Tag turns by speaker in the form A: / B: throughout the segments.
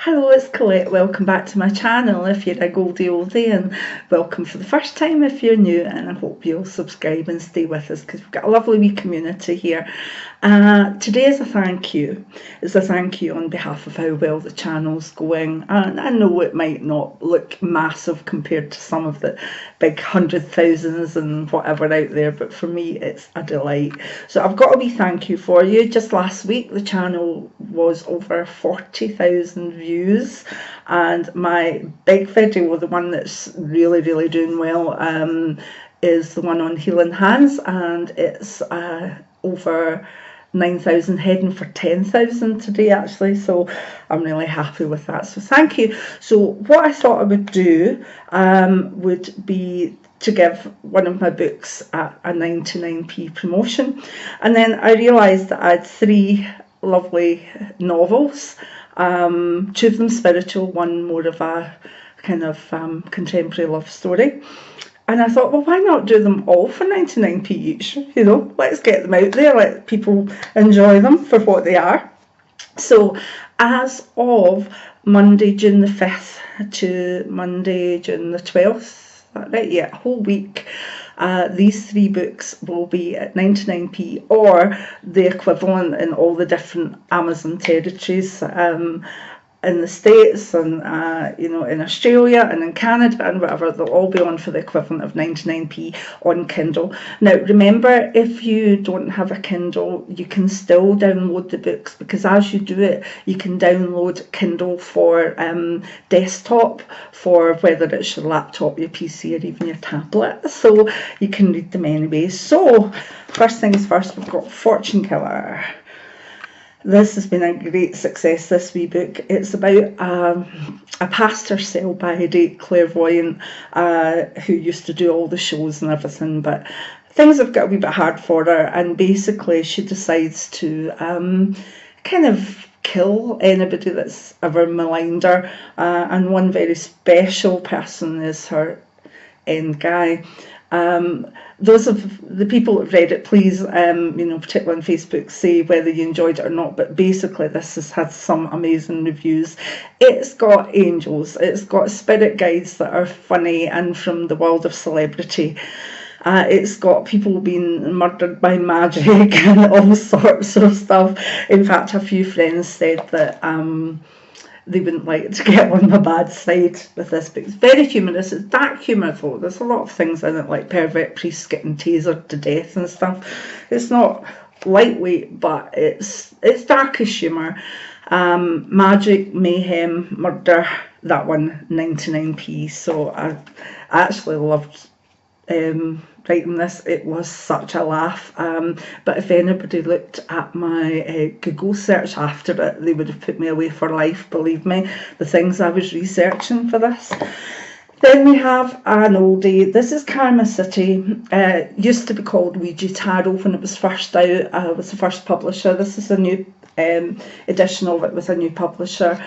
A: Hello, it's Colette. Welcome back to my channel if you're a oldie, and welcome for the first time if you're new, and I hope you'll subscribe and stay with us because we've got a lovely wee community here. Today is a thank you. It's a thank you on behalf of how well the channel's going, and I know it might not look massive compared to some of the big 100,000s and whatever out there, but for me it's a delight. So I've got a wee thank you for you. Just last week the channel was over 40,000 views, and my big video, the one that's really doing well, is the one on healing hands, and it's over 9,000, heading for 10,000 today actually, so I'm really happy with that, so thank you. So what I thought I would do would be to give one of my books a 99p promotion, and then I realised that I had 3 lovely novels, 2 of them spiritual, one more of a kind of contemporary love story. And I thought, well, why not do them all for 99p each? You know, let's get them out there, let people enjoy them for what they are. So as of Monday, June the 5th to Monday, June the 12th, right, yeah, a whole week, these 3 books will be at 99p or the equivalent in all the different Amazon territories, in the States and you know, in Australia and in Canada and whatever. They'll all be on for the equivalent of 99p on Kindle. Now remember, if you don't have a Kindle, you can still download the books, because as you do it you can download Kindle for desktop, for whether it's your laptop, your PC or even your tablet, so you can read them anyway. So first things first, we've got Fortune Killer. This has been a great success, this wee book. It's about a past herself by Clairvoyant, who used to do all the shows and everything, but things have got a wee bit hard for her, and basically she decides to kind of kill anybody that's ever maligned her, and one very special person is her end guy. Those of the people that have read it, please, you know, particularly on Facebook, say whether you enjoyed it or not, but basically this has had some amazing reviews. It's got angels, it's got spirit guides that are funny and from the world of celebrity. It's got people being murdered by magic and all sorts of stuff. In fact, a few friends said that they wouldn't like to get on my bad side with this book. It's very humorous. It's dark humour though. There's a lot of things in it, like pervert priests getting tasered to death and stuff. It's not lightweight, but it's darkish humour. Magic, mayhem, murder, that one 99p. So I actually loved writing this. It was such a laugh, but if anybody looked at my Google search after it, they would have put me away for life, believe me, the things I was researching for this. Then we have an oldie. This is Karma City. Used to be called Ouija Tarot when it was first out. It was the first publisher. This is a new edition of it with a new publisher.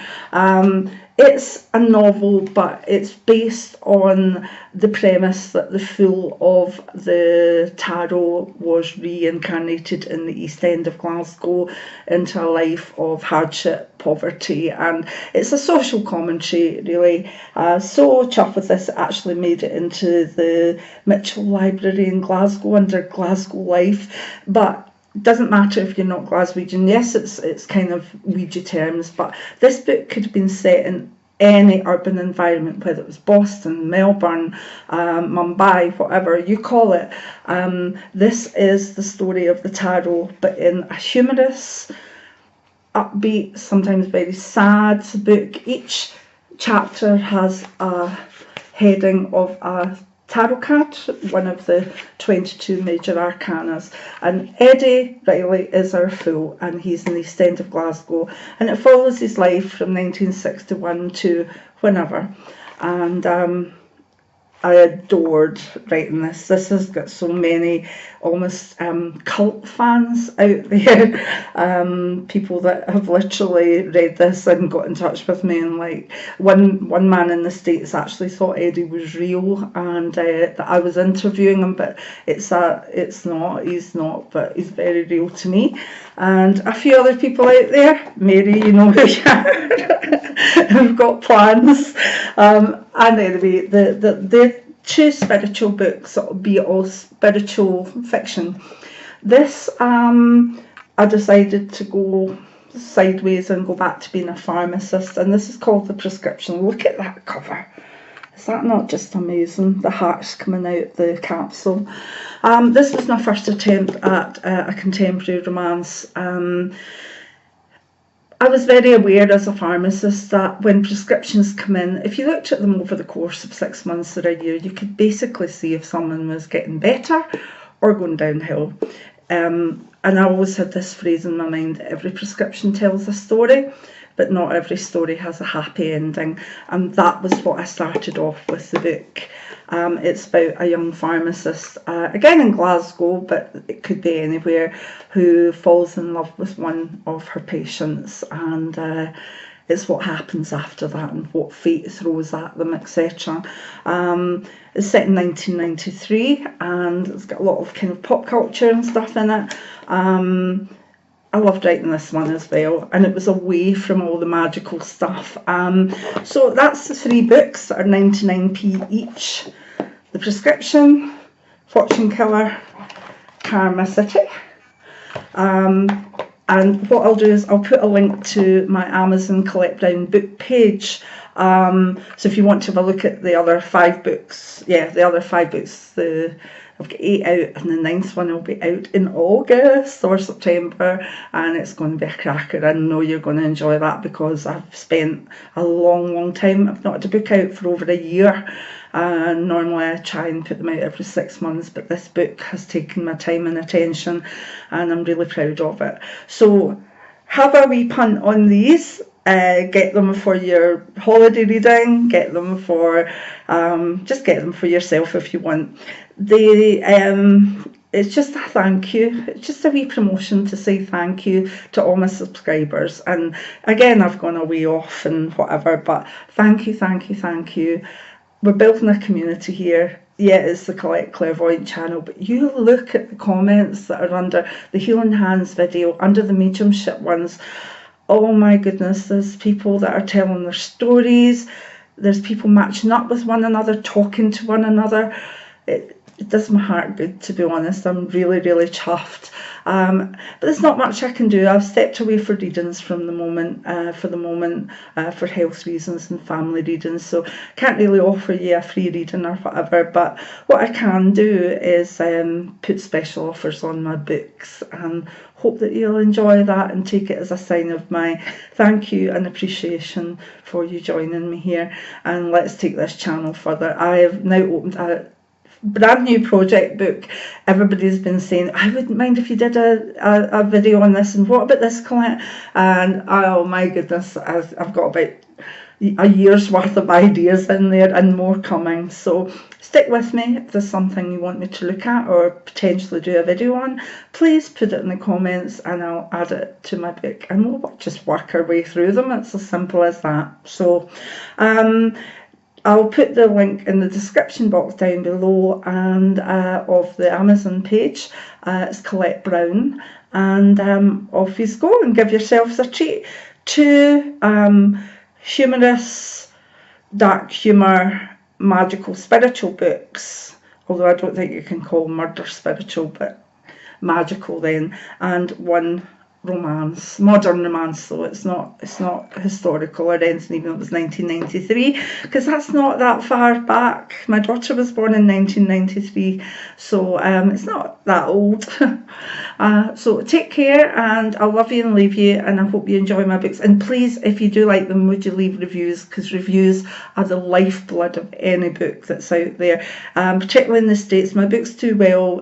A: It's a novel, but it's based on the premise that the fool of the tarot was reincarnated in the East End of Glasgow into a life of hardship, poverty, and it's a social commentary, really. So chuffed with this, it actually made it into the Mitchell Library in Glasgow under Glasgow Life, but doesn't matter if you're not Glaswegian. Yes, it's kind of Ouija terms, but this book could have been set in any urban environment, whether it was Boston, Melbourne, Mumbai, whatever you call it. This is the story of the tarot, but in a humorous, upbeat, sometimes very sad book. Each chapter has a heading of a tarot card, one of the 22 major arcanas, and Eddie Riley is our fool, and he's in the East End of Glasgow, and it follows his life from 1961 to whenever, and I adored writing this. This has got so many almost cult fans out there, people that have literally read this and got in touch with me, and like one man in the States actually thought Eddie was real, and that I was interviewing him, but it's not, he's not, but he's very real to me. And a few other people out there, Mary, you know who you are, we've got plans. And anyway, the two spiritual books, that'll be all spiritual fiction. This, I decided to go sideways and go back to being a pharmacist, and this is called The Prescription. Look at that cover. Is that not just amazing? The heart's coming out the capsule. This was my first attempt at a contemporary romance. I was very aware as a pharmacist that when prescriptions come in, if you looked at them over the course of 6 months or a year, you could basically see if someone was getting better or going downhill. And I always had this phrase in my mind: every prescription tells a story, but not every story has a happy ending. And that was what I started off with the book. It's about a young pharmacist, again in Glasgow, but it could be anywhere, who falls in love with one of her patients, and it's what happens after that and what fate throws at them, etc. It's set in 1993, and it's got a lot of kind of pop culture and stuff in it. I loved writing this one as well, and it was away from all the magical stuff. So that's the 3 books that are 99p each. The Prescription, Fortune Killer, Karma City. And what I'll do is I'll put a link to my Amazon Colette Clairvoyant book page. So if you want to have a look at the other 5 books, I've got 8 out, and the 9th one will be out in August or September, and it's going to be a cracker. I know you're going to enjoy that, because I've spent a long time. I've not had a book out for over a year, and normally I try and put them out every 6 months, but this book has taken my time and attention, and I'm really proud of it. So have a wee punt on these. Get them for your holiday reading, get them for just get them for yourself if you want. It's just a thank you. It's just a wee promotion to say thank you to all my subscribers. And again, I've gone away off and whatever, but thank you. We're building a community here. Yeah, it's the Colette Clairvoyant channel, but you look at the comments that are under the Healing Hands video, under the mediumship ones. Oh my goodness, there's people that are telling their stories. There's people matching up with one another, talking to one another. It does my heart good, to be honest. I'm really chuffed. But there's not much I can do. I've stepped away for readings for the moment, for health reasons and family readings. So can't really offer you a free reading or whatever. But what I can do is put special offers on my books, and hope that you'll enjoy that and take it as a sign of my thank you and appreciation for you joining me here. And let's take this channel further. I have now opened a brand new project book. Everybody's been saying, I wouldn't mind if you did a video on this, and what about this, Colette? And oh my goodness, I've got about a year's worth of ideas in there, and more coming. So stick with me. If there's something you want me to look at or potentially do a video on, please put it in the comments and I'll add it to my book, and we'll just work our way through them. It's as simple as that. So I'll put the link in the description box down below, and of the Amazon page. It's Colette Brown, and off you go and give yourselves a treat. 2 humorous, dark humour, magical, spiritual books, although I don't think you can call murder spiritual, but magical then, and 1 romance, modern romance, though it's not historical or anything, even though it was 1993, because that's not that far back. My daughter was born in 1993, so it's not that old. So take care, and I'll love you and leave you, and I hope you enjoy my books. And please, if you do like them, would you leave reviews, because reviews are the lifeblood of any book that's out there, particularly in the States. My books do well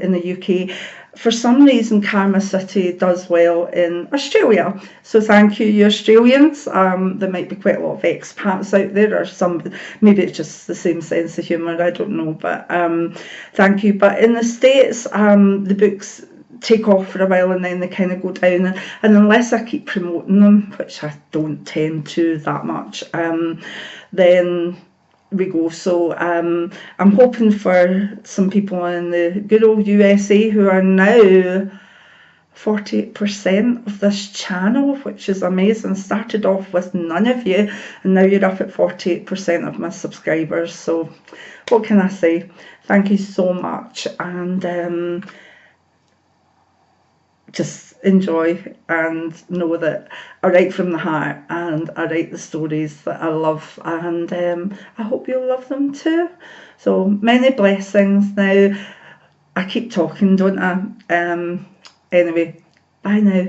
A: in the UK. for some reason Karma City does well in Australia. So thank you, you Australians. There might be quite a lot of expats out there, or some, maybe it's just the same sense of humour, I don't know, but thank you. But in the States, the books take off for a while and then they kind of go down, and unless I keep promoting them, which I don't tend to that much, then we go. So I'm hoping for some people in the good old USA who are now 48% of this channel, which is amazing. Started off with none of you, and now you're up at 48% of my subscribers. So what can I say? Thank you so much, and just enjoy and know that I write from the heart and I write the stories that I love, and I hope you'll love them too. So many blessings. Now I keep talking, don't I? Anyway, bye now.